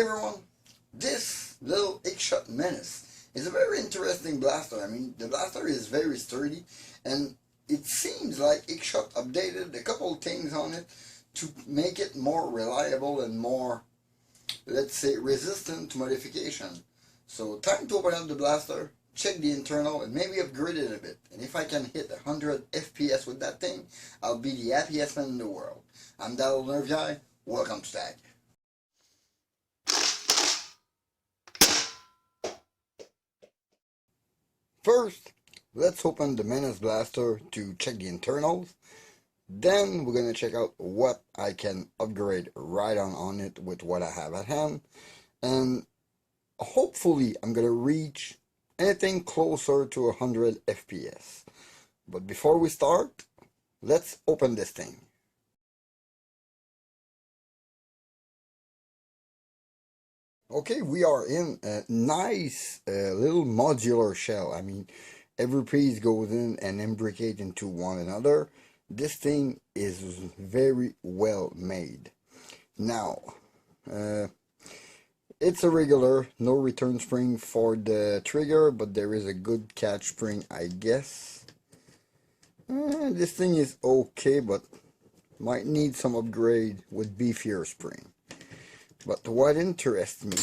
Hey everyone, this little X-Shot Menace is a very interesting blaster. I mean, the blaster is very sturdy, and it seems like X-Shot updated a couple things on it to make it more reliable and more, let's say, resistant to modification. So time to open up the blaster, check the internal, and maybe upgrade it a bit. And if I can hit 100 FPS with that thing, I'll be the happiest man in the world. I'm Daryl Nervii, welcome to Tag. First, let's open the Menace Blaster to check the internals. Then we're going to check out what I can upgrade right on it with what I have at hand. And hopefully I'm going to reach anything closer to 100 FPS. But before we start, let's open this thing. Okay, we are in a nice little modular shell. I mean, every piece goes in and imbricate into one another. This thing is very well made. Now, it's a regular, no return spring for the trigger, but there is a good catch spring, I guess. This thing is okay, but might need some upgrade with beefier spring. But what interests me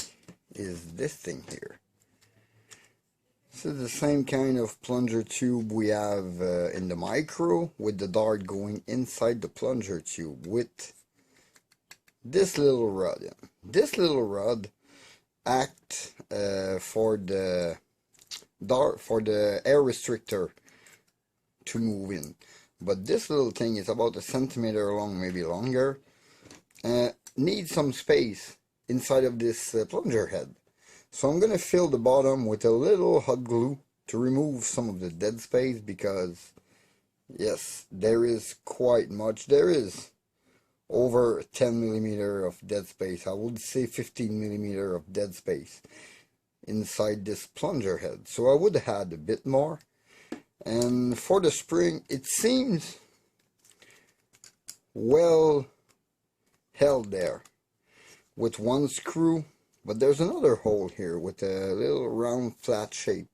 is this thing here. This is the same kind of plunger tube we have in the micro, with the dart going inside the plunger tube with this little rod. This little rod acts for the dart, for the air restrictor to move in. But this little thing is about a centimeter long, maybe longer. Needs some space inside of this plunger head. So I'm going to fill the bottom with a little hot glue to remove some of the dead space, because yes, there is quite much. There is over 10 millimeter of dead space. I would say 15 millimeter of dead space inside this plunger head. So I would have had a bit more. And for the spring, it seems well held there with one screw, but there's another hole here with a little round flat shape.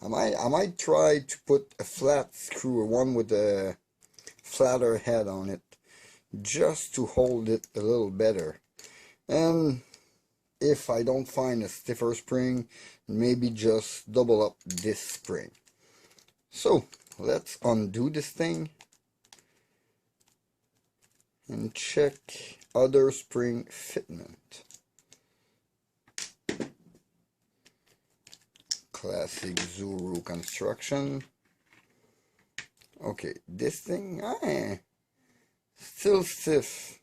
I might try to put a flat screw, or one with a flatter head on it, just to hold it a little better. And if I don't find a stiffer spring, maybe just double up this spring. So let's undo this thing and check other spring fitment. Classic Zuru construction. Okay, this thing still stiff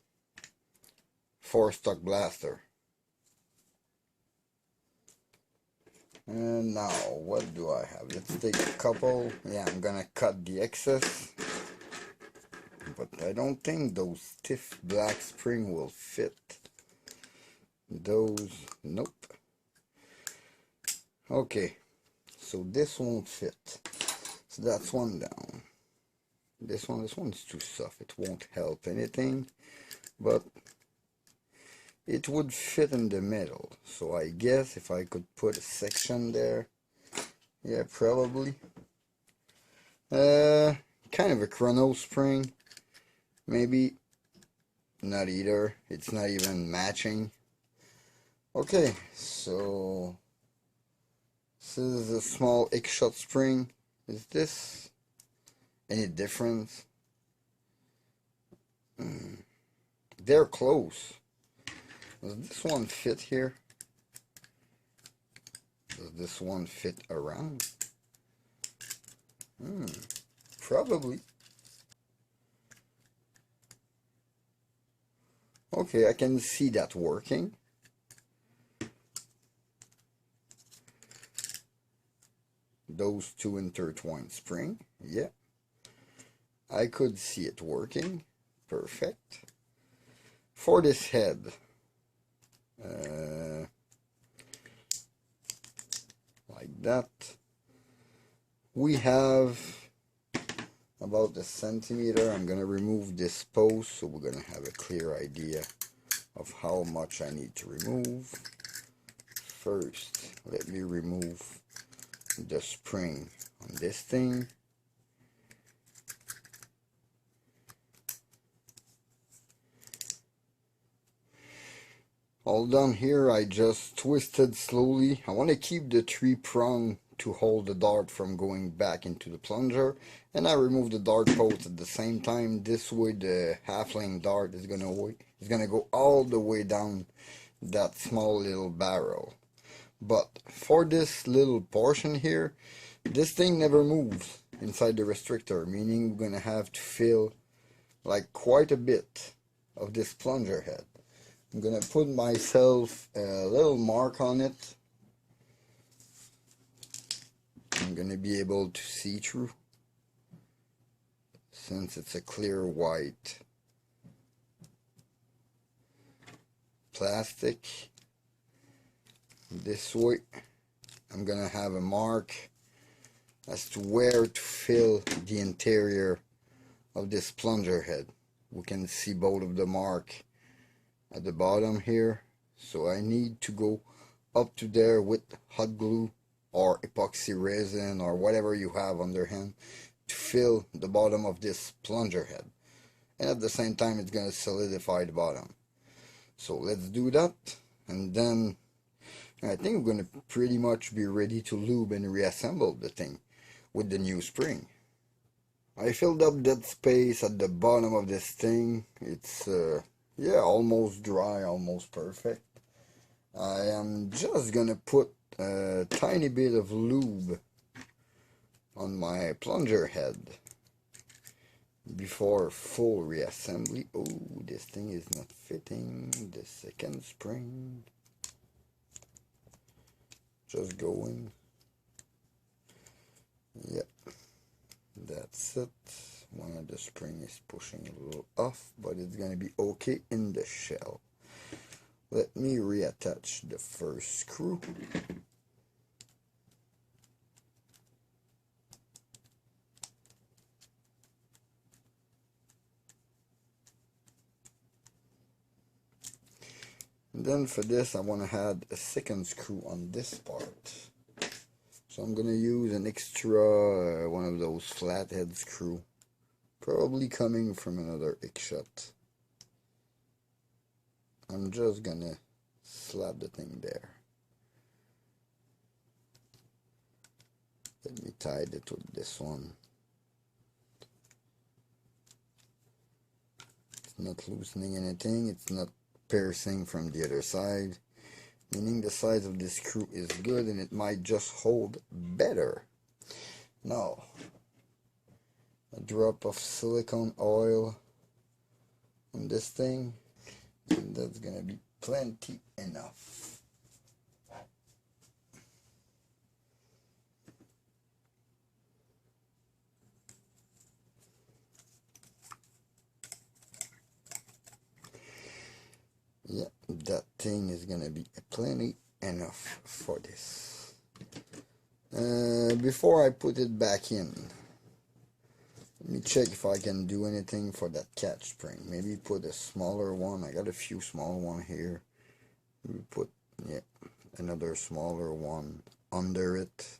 for stock blaster. And now what do I have? Let's take a couple. Yeah, I'm gonna cut the excess. But I don't think those stiff black spring will fit. Those, nope. Okay, so this won't fit. So that's one down. This one's too soft. It won't help anything, but it would fit in the middle. So I guess if I could put a section there, yeah, probably. Kind of a chrono spring. Maybe not either. It's not even matching. Okay, so this is a small X-Shot spring. Is this any difference? They're close. Does this one fit here? Does this one fit around? Probably. Okay, I can see that working. Those two intertwined spring, yeah. I could see it working. Perfect. For this head, like that, we have about a centimeter. I'm gonna remove this post so we're gonna have a clear idea of how much I need to remove. First, let me remove the spring on this thing. All done here, I just twisted slowly. I want to keep the 3-prong to hold the dart from going back into the plunger, and I remove the dart post at the same time. This way the half-length dart is gonna go all the way down that small little barrel. But for this little portion here, this thing never moves inside the restrictor, meaning we're gonna have to fill like quite a bit of this plunger head. I'm gonna put myself a little mark on it. I'm gonna be able to see through since it's a clear white plastic. This way I'm gonna have a mark as to where to fill the interior of this plunger head. We can see both of the mark at the bottom here, so I need to go up to there with hot glue or epoxy resin or whatever you have on their hand to fill the bottom of this plunger head, and at the same time it's going to solidify the bottom. So let's do that, and then I think we're going to pretty much be ready to lube and reassemble the thing with the new spring. I filled up that space at the bottom of this thing. It's yeah, almost dry, almost perfect. I am just gonna put a tiny bit of lube on my plunger head before full reassembly. Oh, this thing is not fitting. The second spring. Just going. Yep, that's it. One of the spring is pushing a little off, but it's going to be okay in the shell. Let me reattach the first screw. And then for this, I want to add a second screw on this part. So I'm going to use an extra, one of those flathead screw. Probably coming from another X-Shot. I'm just gonna slap the thing there. Let me tie it with this one. It's not loosening anything, it's not piercing from the other side, meaning the size of this screw is good and it might just hold better. Now, a drop of silicone oil on this thing, and that's gonna be plenty enough. Yeah, that thing is gonna be plenty enough for this. Before I put it back in, let me check if I can do anything for that catch spring. Maybe put a smaller one. I got a few small ones here. Maybe put, yeah, another smaller one under it.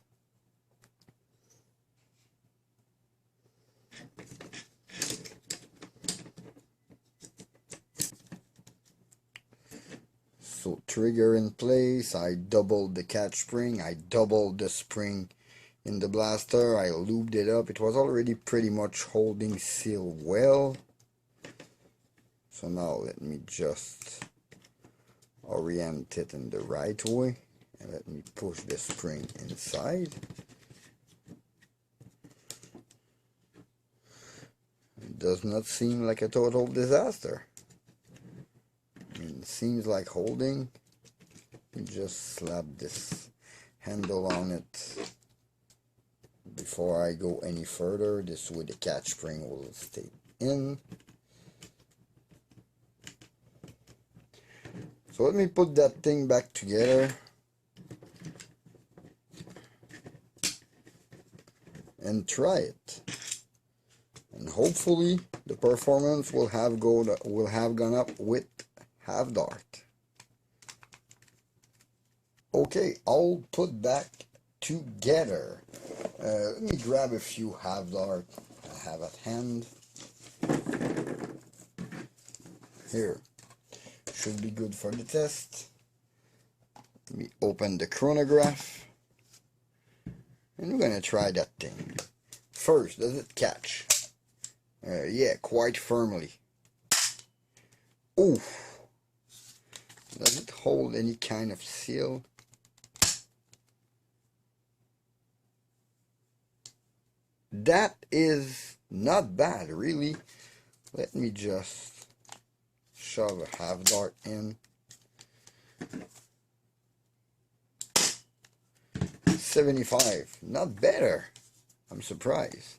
So trigger in place. I doubled the catch spring. I doubled the spring in the blaster. I lubed it up. It was already pretty much holding seal well. So now let me just orient it in the right way and let me push the spring inside. It does not seem like a total disaster. I mean, it seems like holding. You just slap this handle on it before I go any further. This way the catch spring will stay in. So let me put that thing back together and try it. And hopefully the performance will have gone up with half dart. Okay, all put back together. Let me grab a few half dart I have at hand. Here, should be good for the test. Let me open the chronograph. And we're gonna try that thing. First, does it catch? Yeah, quite firmly. Oof. Does it hold any kind of seal? That is not bad, really. Let me just shove a half dart in. 75, not better. I'm surprised.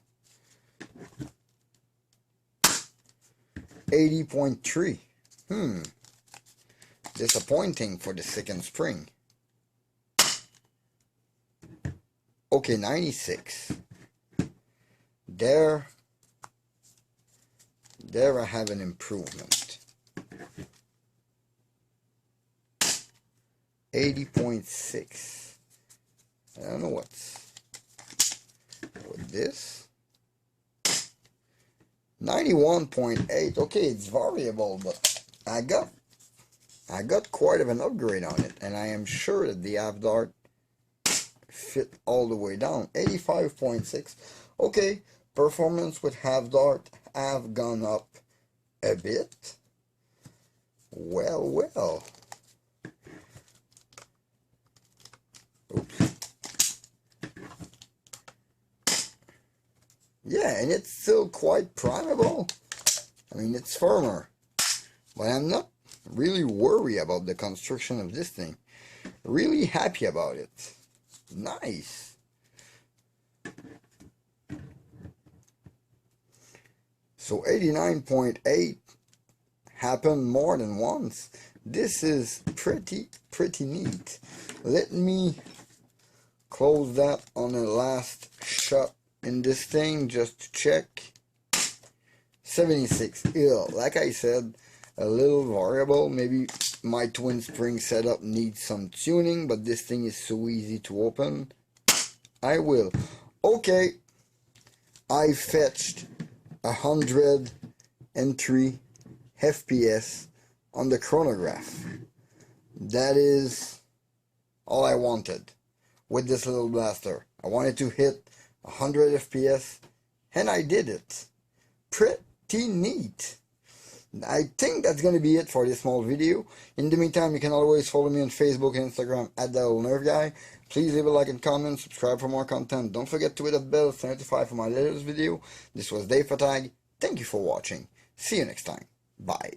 80.3. Disappointing for the second spring. Okay, 96. There I have an improvement. 80.6. I don't know what's with this. 91.8. Okay, it's variable, but I got quite of an upgrade on it, and I am sure that the half dart fit all the way down. 85.6. Okay, performance with half dart have gone up a bit. Well. Oops. Yeah, and it's still quite primable. I mean, it's firmer. But I'm not really worried about the construction of this thing. Really happy about it. Nice. So 89.8 happened more than once. This is pretty neat. Let me close that on the last shot in this thing just to check. 76. Like I said, a little variable. Maybe my twin spring setup needs some tuning, but this thing is so easy to open. I will. Okay, I fetched 103 FPS on the chronograph. That is all I wanted with this little blaster. I wanted to hit 100 FPS, and I did it. Pretty neat. I think that's going to be it for this small video. In the meantime, you can always follow me on Facebook and Instagram at @ThatLittleNerveGuy. Please leave a like and comment, subscribe for more content. Don't forget to hit that bell to notify for my latest video. This was Dave Fatag. Thank you for watching. See you next time. Bye.